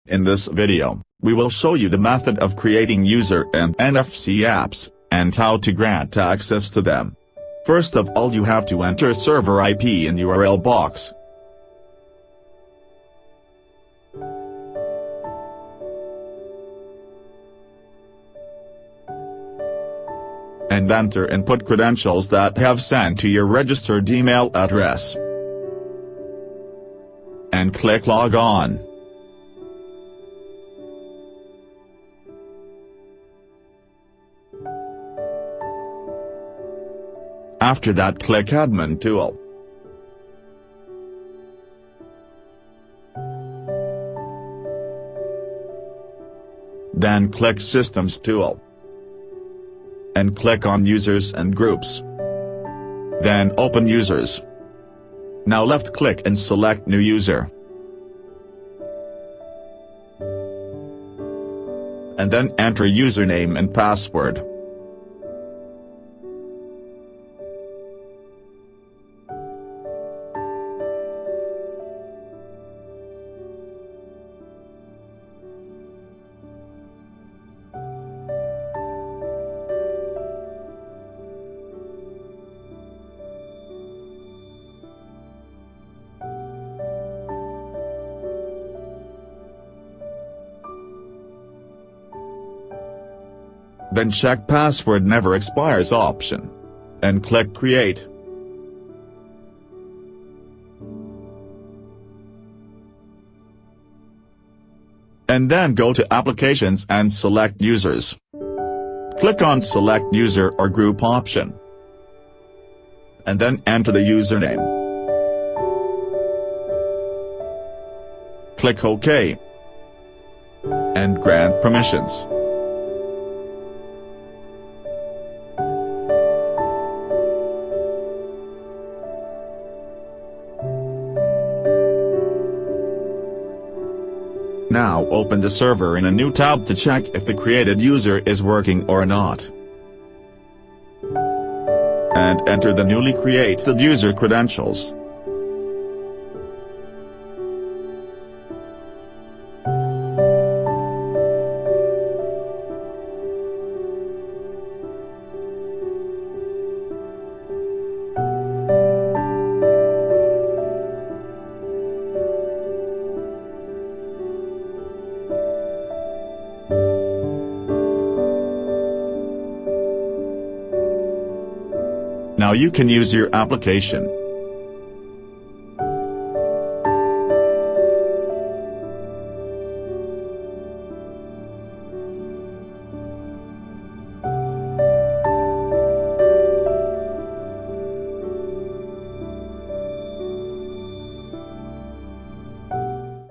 In this video, we will show you the method of creating user and NFC apps, and how to grant access to them. First of all, you have to enter server IP in URL box. And enter input credentials that have sent to your registered email address. And click Log On. After that, click Admin Tool. Then click Systems Tool. And click on Users and Groups. Then open Users. Now left-click and select New User. And then enter username and password. Then check Password Never Expires option. And click Create. And then go to Applications and select Users. Click on Select User or Group option. And then enter the username. Click OK. And grant permissions. Now open the server in a new tab to check if the created user is working or not. And enter the newly created user credentials. Now you can use your application.